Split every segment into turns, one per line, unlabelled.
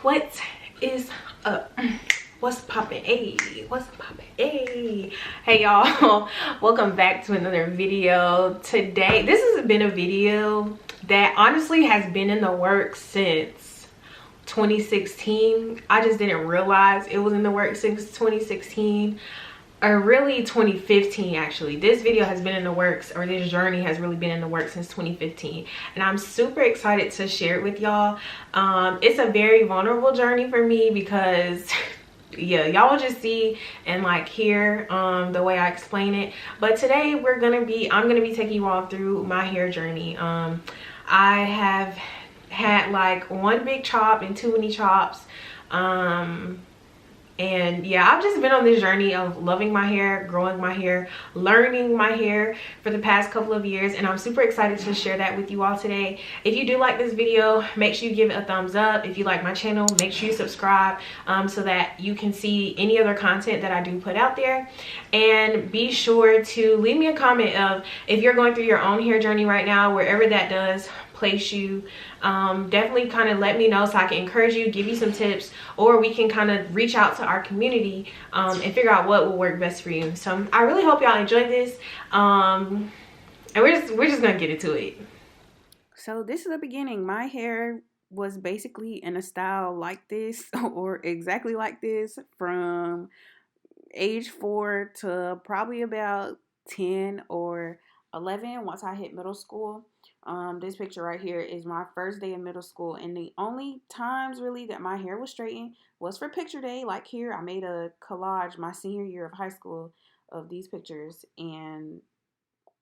What is up? What's poppin'? Hey, what's poppin'? Hey y'all, welcome back to another video. Today, this has been a video that honestly has been in the works since 2016. I just didn't realize it was in the works since 2016. Or really 2015 actually. This video has been in the works, or this journey has really been in the works since 2015, and I'm super excited to share it with y'all. It's a very vulnerable journey for me because yeah, y'all will just see and like hear the way I explain it. But today I'm gonna be taking you all through my hair journey. I have had like one big chop and two mini chops. And yeah, I've just been on this journey of loving my hair, growing my hair, learning my hair for the past couple of years, and I'm super excited to share that with you all today. If you do like this video, make sure you give it a thumbs up. If you like my channel, make sure you subscribe so that you can see any other content that I do put out there. And be sure to leave me a comment of if you're going through your own hair journey right now, wherever that does place you. Definitely kind of let me know so I can encourage you, give you some tips, or we can kind of reach out to our community and figure out what will work best for you. So I really hope y'all enjoyed this, and we're just gonna get into it. So this is the beginning. My hair was basically in a style like this or exactly like this from age 4 to probably about 10 or 11 once I hit middle school. This picture right here is my first day in middle school, and the only times really that my hair was straightened was for picture day. Like here, I made a collage my senior year of high school of these pictures and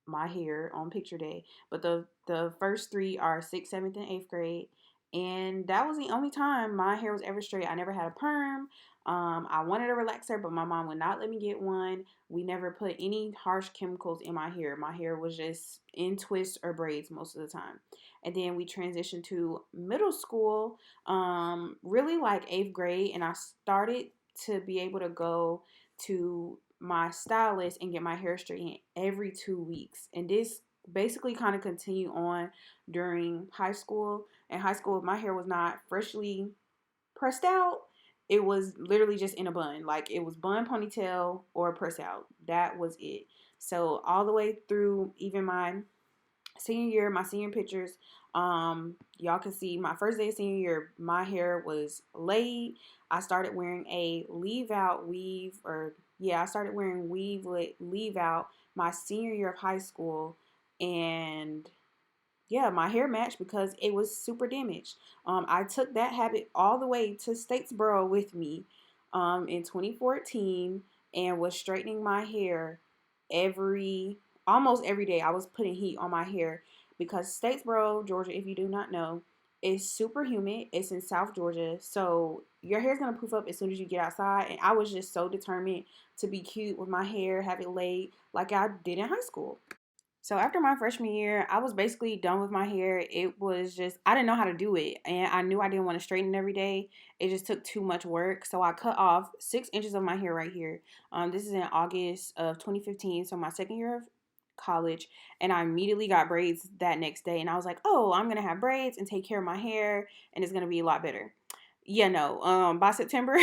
my hair on picture day. But the first three are 6th, 7th, and 8th grade. And that was the only time my hair was ever straight. I never had a perm. I wanted a relaxer, but my mom would not let me get one. We never put any harsh chemicals in my hair. My hair was just in twists or braids most of the time. And then we transitioned to middle school, really like 8th grade, and I started to be able to go to my stylist and get my hair straightened every 2 weeks. And this basically kind of continued on during high school. In high school, my hair was not freshly pressed out. It was literally just in a bun. Like it was bun, ponytail, or press out. That was it. So all the way through even my senior year, my senior pictures, y'all can see my first day of senior year, my hair was laid. I started wearing a leave out weave, I started wearing leave out my senior year of high school, and yeah, my hair matched because it was super damaged. I took that habit all the way to Statesboro with me in 2014 and was straightening my hair almost every day. I was putting heat on my hair because Statesboro, Georgia, if you do not know, is super humid. It's in South Georgia, so your hair's gonna poof up as soon as you get outside. And I was just so determined to be cute with my hair, have it laid like I did in high school. So after my freshman year, I was basically done with my hair. It was just, I didn't know how to do it. And I knew I didn't want to straighten it every day. It just took too much work. So I cut off 6 inches of my hair right here. This is in August of 2015. So my second year of college. And I immediately got braids that next day. And I was like, oh, I'm going to have braids and take care of my hair. And it's going to be a lot better. Yeah, no. By September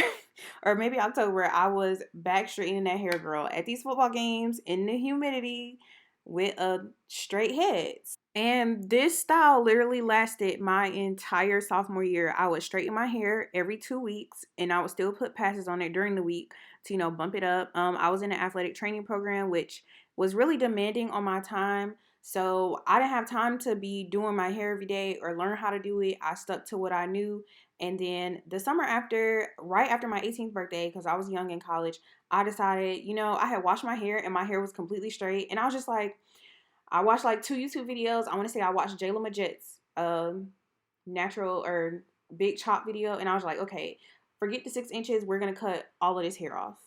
or maybe October, I was back straightening that hair, girl, at these football games in the humidity with a straight head. And this style literally lasted my entire sophomore year. I would straighten my hair every 2 weeks, and I would still put patches on it during the week to, bump it up. I was in an athletic training program, which was really demanding on my time. So I didn't have time to be doing my hair every day or learn how to do it. I stuck to what I knew. And then the summer after, right after my 18th birthday, because I was young in college, I decided, I had washed my hair and my hair was completely straight. And I was just like, I watched like 2 YouTube videos. I want to say I watched Jayla Majet's natural or big chop video. And I was like, okay, forget the 6 inches. We're going to cut all of this hair off.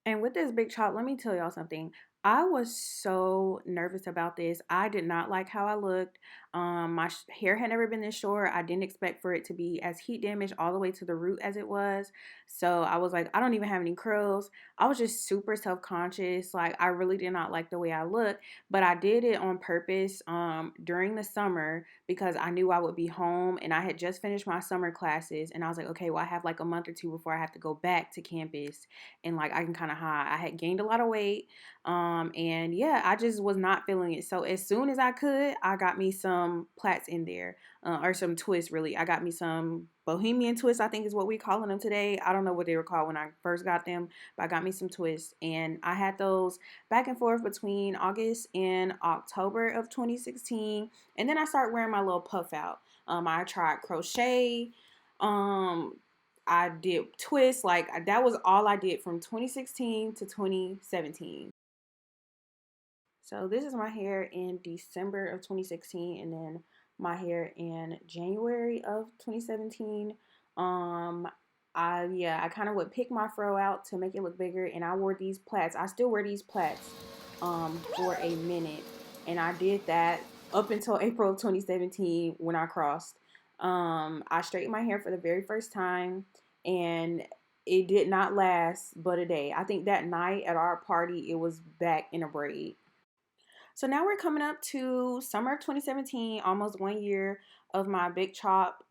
And with this big chop, let me tell y'all something.
I was so nervous about this. I did not like how I looked. My hair had never been this short. I didn't expect for it to be as heat damaged all the way to the root as it was. So I was like, I don't even have any curls. I was just super self-conscious. Like I really did not like the way I looked, but I did it on purpose during the summer because I knew I would be home and I had just finished my summer classes and I was like, okay, well I have like a month or two before I have to go back to campus and like I can kind of hide. I had gained a lot of weight. And yeah, I just was not feeling it. So as soon as I could, I got me some plaits in there, or some twists really. I got me some Bohemian twists, I think is what we calling them today. I don't know what they were called when I first got them, but I got me some twists. And I had those back and forth between August and October of 2016. And then I started wearing my little puff out. I tried crochet. Um, I did twists. Like that was all I did from 2016 to 2017. So this is my hair in December of 2016 and then my hair in January of 2017. Um I kind of would pick my fro out to make it look bigger and I wore these plaits. I still wear these plaits for a minute and I did that up until April of 2017 when I crossed. I straightened my hair for the very first time and it did not last but a day. I think that night at our party it was back in a braid. So now we're coming up to summer of 2017, almost 1 year of my big chop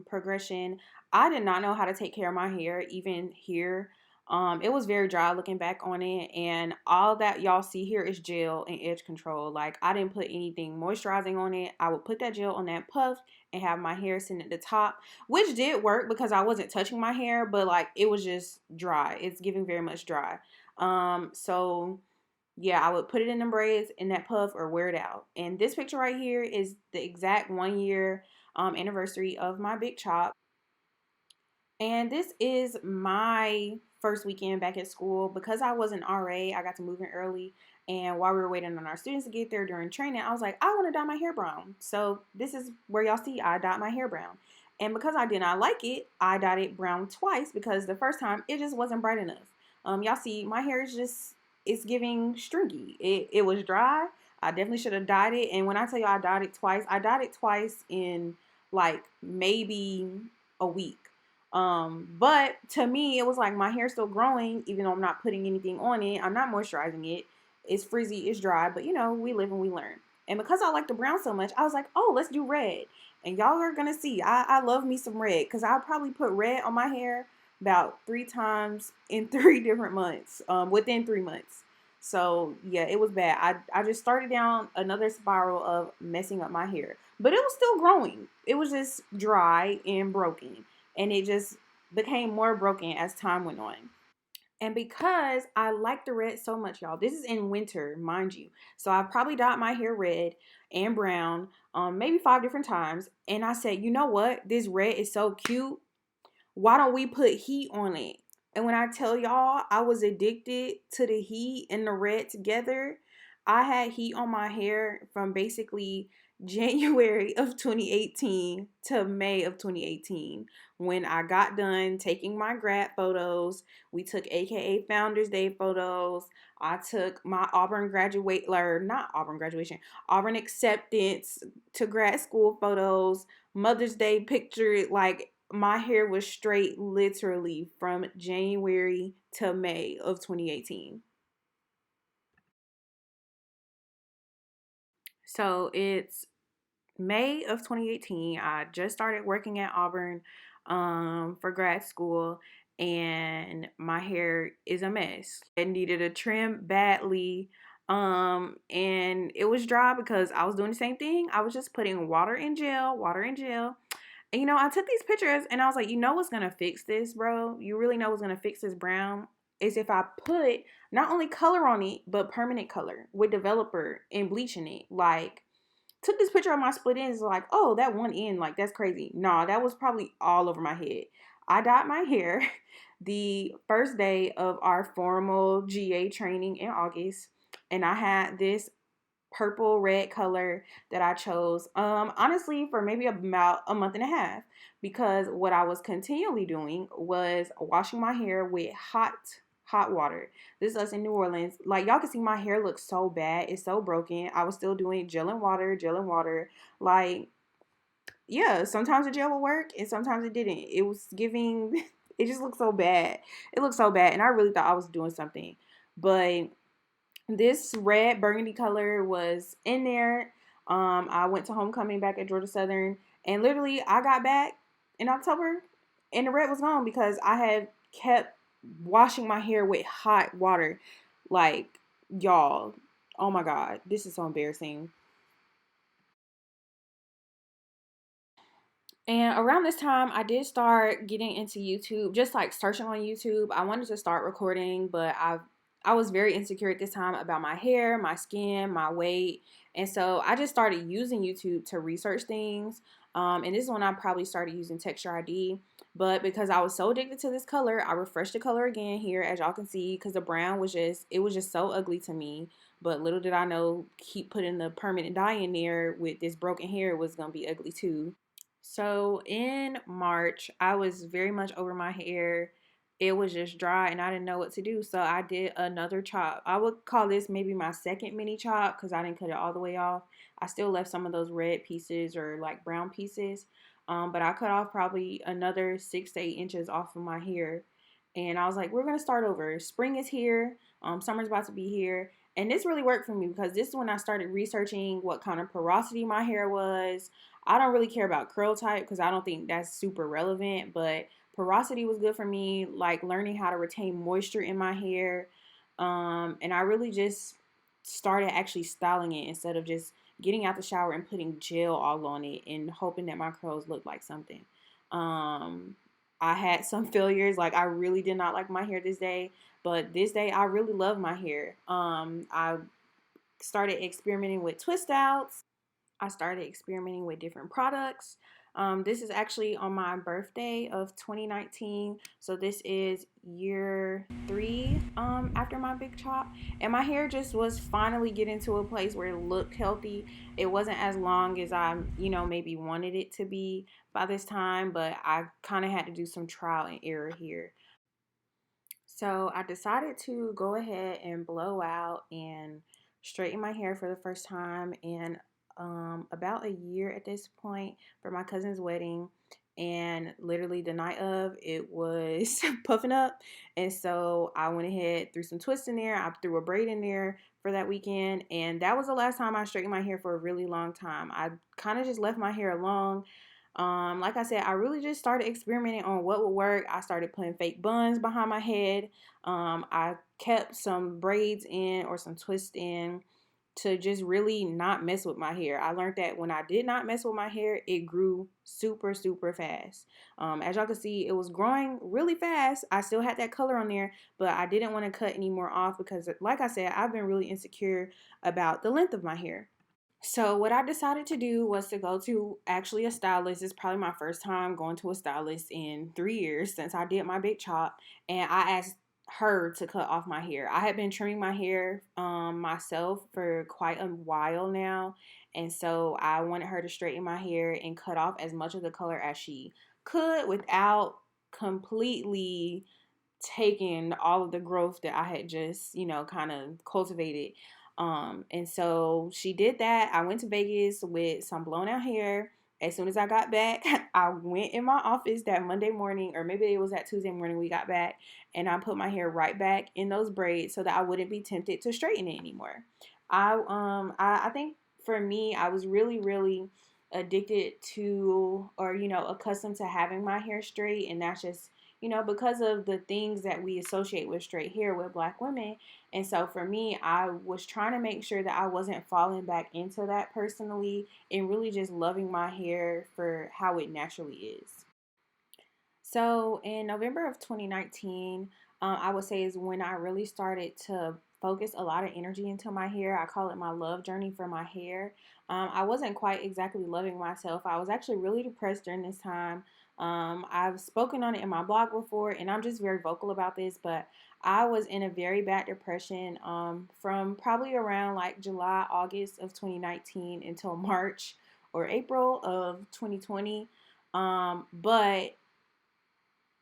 progression. I did not know how to take care of my hair, even here. It was very dry looking back on it, and all that y'all see here is gel and edge control. Like I didn't put anything moisturizing on it. I would put that gel on that puff and have my hair sitting at the top, which did work because I wasn't touching my hair, but like it was just dry. It's giving very much dry. So yeah, I would put it in the braids in that puff or wear it out. And this picture right here is the exact 1 year anniversary of my big chop. And this is my first weekend back at school. Because I was an RA, I got to move in early. And while we were waiting on our students to get there during training, I was like, I want to dye my hair brown. So this is where y'all see I dyed my hair brown. And because I did not like it, I dyed it brown twice because the first time it just wasn't bright enough. Y'all see my hair is just, it's giving stringy. It was dry. I definitely should have dyed it. And when I tell you I dyed it twice in like maybe a week. But to me, it was like my hair's still growing, even though I'm not putting anything on it. I'm not moisturizing it. It's frizzy, it's dry, but you know, we live and we learn. And because I like the brown so much, I was like, oh, let's do red. And y'all are gonna see, I love me some red because I'll probably put red on my hair about 3 times in 3 different months, within 3 months. So yeah, it was bad. I just started down another spiral of messing up my hair, but it was still growing. It was just dry and broken and it just became more broken as time went on. And because I like the red so much, y'all, this is in winter, mind you. So I probably dyed my hair red and brown, maybe 5 different times. And I said, you know what? This red is so cute. Why don't we put heat on it? And when I tell y'all I was addicted to the heat and the red together, I had heat on my hair from basically January of 2018 to May of 2018 when I got done taking my grad photos. We took AKA Founders Day photos. I took my Auburn graduate, or not Auburn graduation, Auburn acceptance to grad school photos, Mother's Day picture. Like my hair was straight literally from January to May of 2018. So it's May of 2018. I just started working at Auburn for grad school, and my hair is a mess. It needed a trim badly. And it was dry because I was doing the same thing. I was just putting water and gel. And, you know, I took these pictures and I was like, you know what's going to fix this, bro? You really know what's going to fix this brown? Is if I put not only color on it, but permanent color with developer and bleaching it. Like, took this picture of my split ends, like, oh, that one end, like, that's crazy. Nah, that was probably all over my head. I dyed my hair the first day of our formal GA training in August. And I had this purple red color that I chose honestly for maybe about a month and a half because what I was continually doing was washing my hair with hot water. This is us in New Orleans. Like, y'all can see my hair looks so bad. It's so broken. I was still doing gel and water, gel and water. Like, yeah, sometimes the gel would work and sometimes it didn't. It was giving, it just looked so bad. It looked so bad. And I really thought I was doing something. But this red burgundy color was in there. I went to homecoming back at Georgia Southern, and literally I got back in October, and the red was gone because I had kept washing my hair with hot water. Like, y'all, oh my god, this is so embarrassing. And around this time, I did start getting into YouTube, just like searching on YouTube. I wanted to start recording, but I was very insecure at this time about my hair, my skin, my weight. And so I just started using YouTube to research things. And this is when I probably started using Texture ID. But because I was so addicted to this color, I refreshed the color again here, as y'all can see, because the brown was just, it was just so ugly to me. But little did I know, keep putting the permanent dye in there with this broken hair was going to be ugly too. So in March, I was very much over my hair. It was just dry and I didn't know what to do. So I did another chop. I would call this maybe my second mini chop because I didn't cut it all the way off. I still left some of those red pieces or like brown pieces. But I cut off probably another 6 to 8 inches off of my hair. And I was like, we're going to start over. Spring is here. Summer's about to be here. And this really worked for me because this is when I started researching what kind of porosity my hair was. I don't really care about curl type because I don't think that's super relevant, but porosity was good for me, like learning how to retain moisture in my hair. And I really just started actually styling it instead of just getting out the shower and putting gel all on it and hoping that my curls look like something. Um, I had some failures, like I really did not like my hair this day, but this day I really love my hair. I started experimenting with twist outs. I started experimenting with different products. This is actually on my birthday of 2019. So this is year 3 after my big chop. And my hair just was finally getting to a place where it looked healthy. It wasn't as long as I, maybe wanted it to be by this time, but I kind of had to do some trial and error here. So I decided to go ahead and blow out and straighten my hair for the first time in about a year at this point for my cousin's wedding. And literally the night of, it was puffing up. And so I went ahead, threw some twists in there. I threw a braid in there for that weekend. And that was the last time I straightened my hair for a really long time. I kind of just left my hair alone. Like I said, I really just started experimenting on what would work. I started putting fake buns behind my head. I kept some braids in or some twists in to just really not mess with my hair. I learned that when I did not mess with my hair, it grew super, super fast. As y'all can see, it was growing really fast. I still had that color on there, but I didn't want to cut any more off because, like I said, I've been really insecure about the length of my hair. So what I decided to do was to go to actually a stylist. It's probably my first time going to a stylist in 3 years since I did my big chop, and I asked her to cut off my hair. I had been trimming my hair myself for quite a while now, and so I wanted her to straighten my hair and cut off as much of the color as she could without completely taking all of the growth that I had just, kind of cultivated. And so she did that. I went to Vegas with some blown out hair. As soon as I got back, I went in my office that Monday morning, or maybe it was that Tuesday morning we got back, and I put my hair right back in those braids so that I wouldn't be tempted to straighten it anymore. I think for me, I was really, really addicted to, or accustomed to having my hair straight, and that's just because of the things that we associate with straight hair with Black women. And so for me, I was trying to make sure that I wasn't falling back into that personally and really just loving my hair for how it naturally is. So in November of 2019, I would say is when I really started to focus a lot of energy into my hair. I call it my love journey for my hair. I wasn't quite exactly loving myself. I was actually really depressed during this time. I've spoken on it in my blog before, and I'm just very vocal about this, but I was in a very bad depression from probably around like July, August of 2019 until March or April of 2020. But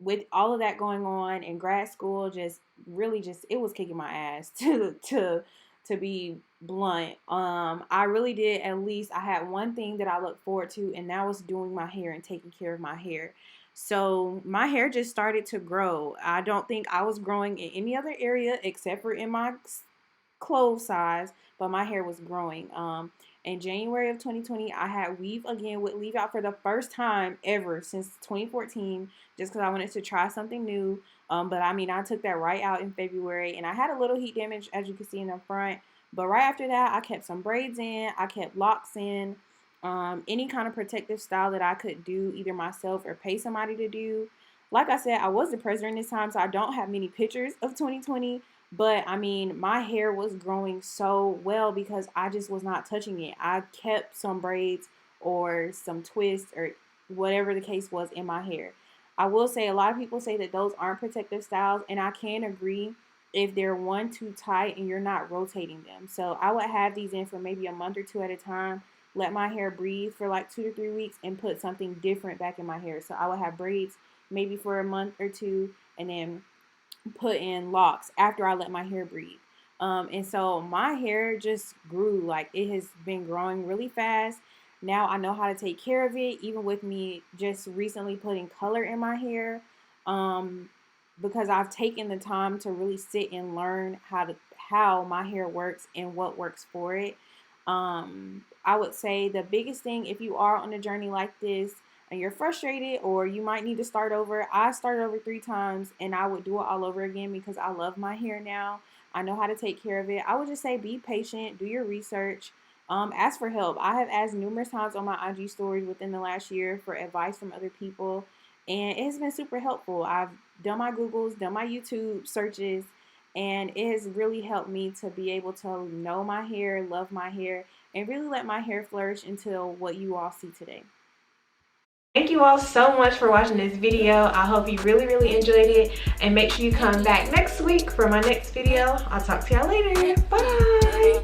with all of that going on in grad school, just really just it was kicking my ass to be blunt. I really did. At least I had one thing that I looked forward to, and that was doing my hair and taking care of my hair. So my hair just started to grow. I don't think I was growing in any other area except for in my clothes size, but my hair was growing. In January of 2020, I had weave again with leave out for the first time ever since 2014, just because I wanted to try something new. But I mean, I took that right out in February, and I had a little heat damage, as you can see in the front. But right after that, I kept some braids in, I kept locks in, any kind of protective style that I could do either myself or pay somebody to do. Like I said, I was depressed during this time, so I don't have many pictures of 2020. But I mean, my hair was growing so well because I just was not touching it. I kept some braids or some twists or whatever the case was in my hair. I will say a lot of people say that those aren't protective styles, and I can agree if they're one too tight and you're not rotating them. So I would have these in for maybe a month or two at a time, let my hair breathe for like 2 to 3 weeks, and put something different back in my hair. So I would have braids maybe for a month or two, and then put in locks after I let my hair breathe. And so my hair just grew. Like, it has been growing really fast. Now I know how to take care of it, even with me just recently putting color in my hair. Because I've taken the time to really sit and learn how my hair works and what works for it. I would say the biggest thing, if you are on a journey like this and you're frustrated or you might need to start over, I started over 3 times and I would do it all over again because I love my hair now. I know how to take care of it. I would just say be patient, do your research, ask for help. I have asked numerous times on my IG stories within the last year for advice from other people, and it has been super helpful. I've done my Googles, done my YouTube searches, and it has really helped me to be able to know my hair, love my hair, and really let my hair flourish until what you all see today.
Thank you all so much for watching this video. I hope you really enjoyed it, and make sure you come back next week for my next video. I'll talk to y'all later. Bye.